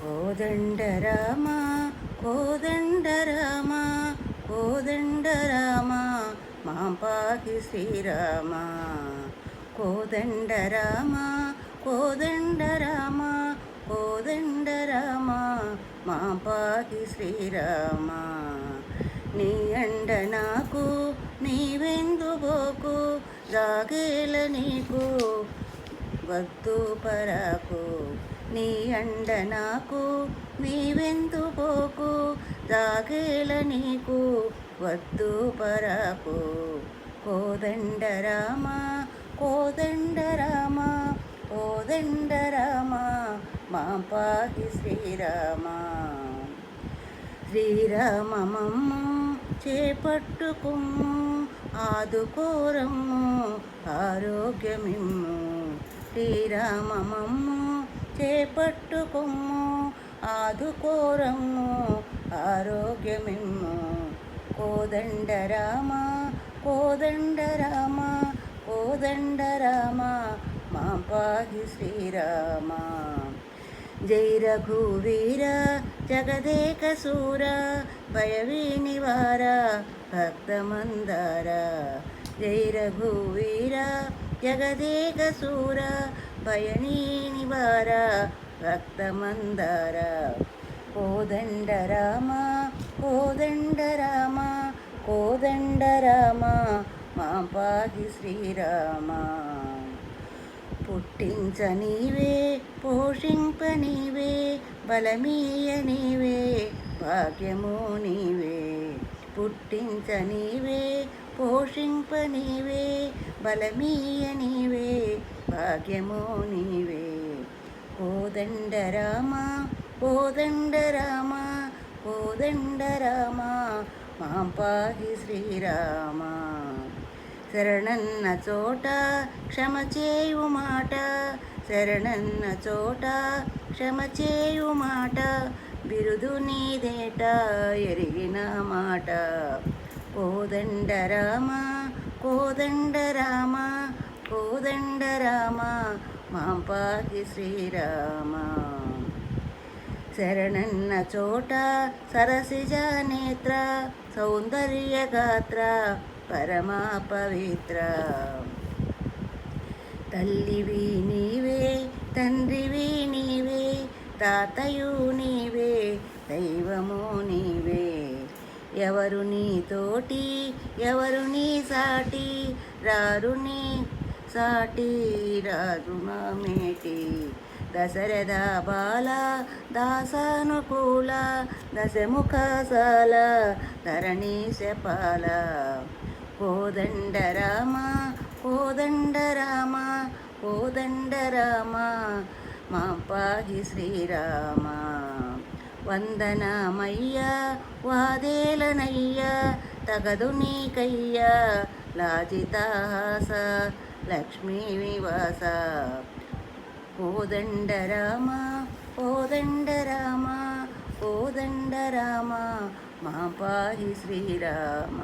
కోదండరామ కోదండరామ కోదండరామ మాం పాహి శ్రీరామ కోదండరామ కోదండరామ కోదండరామ మాం పాహి శ్రీరామ నీ అండ నాకు నీవెందుబోకు జాగేల నీకు వద్దు పరాకు నీ అండ నాకు నీవెందుబోకు జాగేల నీకు వద్దు పరాకు కోదండరామ కోదండరామ కోదండరామ మాం పాహి శ్రీరామ శ్రీరామమమ్ము చేపట్టుకుమ్ము ఆదుకోరమ్ము ఆరోగ్యమిమ్ము శ్రీరామమమ్ము చేపట్టుకుమ్ము ఆదుకోరమ్ము ఆరోగ్యమిమ్ము కోదండరామ కోదండరామ కోదండరామ మాం పాహి శ్రీరామ జై రఘువీర జగదేక సూర భయవినివార భక్తమందార జై రఘువీర జగదేక సూర భయనివార భక్తమందార కోదండరామ కోదండరామ కోదండరామ మాం పాహి శ్రీరామ పుట్టించ నీవే పోషింప నీవే బలమీయ నీవే భాగ్యము నీవే పుట్టించ నీవే పోషింప నీవే బలమీయ నీవే భాగ్యము నీవే కోదండరామ కోదండరామ కోదండరామ మాం పాహి శ్రీరామ శరణన్న చోట క్షమ చేయు మాట శరణన్న చోట క్షమ చేయు మాట బిరుదు నీదేట ఎరిగిన మాట కోదండరామ కోదండరామ కోదండరామ మాం పాహి శ్రీరామ శరణన్న చోట సరసిజ నేత్ర సౌందర్య గాత్ర పరమా పవిత్ర తల్లివి నీవే తండ్రివి నీవే తాతయు నీవే దైవము నీవే ఎవరు నీ తోటి ఎవరు నీ సాటి రారు నీ సాటి రాజు నా మేటి దశరథ బాల దాసానుకూల దశముఖాసాల ధరణీశపాల కోదండరామ కోదండరామ కోదండరామ మాం పాహి శ్రీరామ వందనమయ్యా వాదేలనయ్యా తగదు నీకయ్యా లాజితాహాస లక్ష్మీ వివాస కోదండరామ కోదండరామ కోదండరామ మాం పాహి శ్రీరామ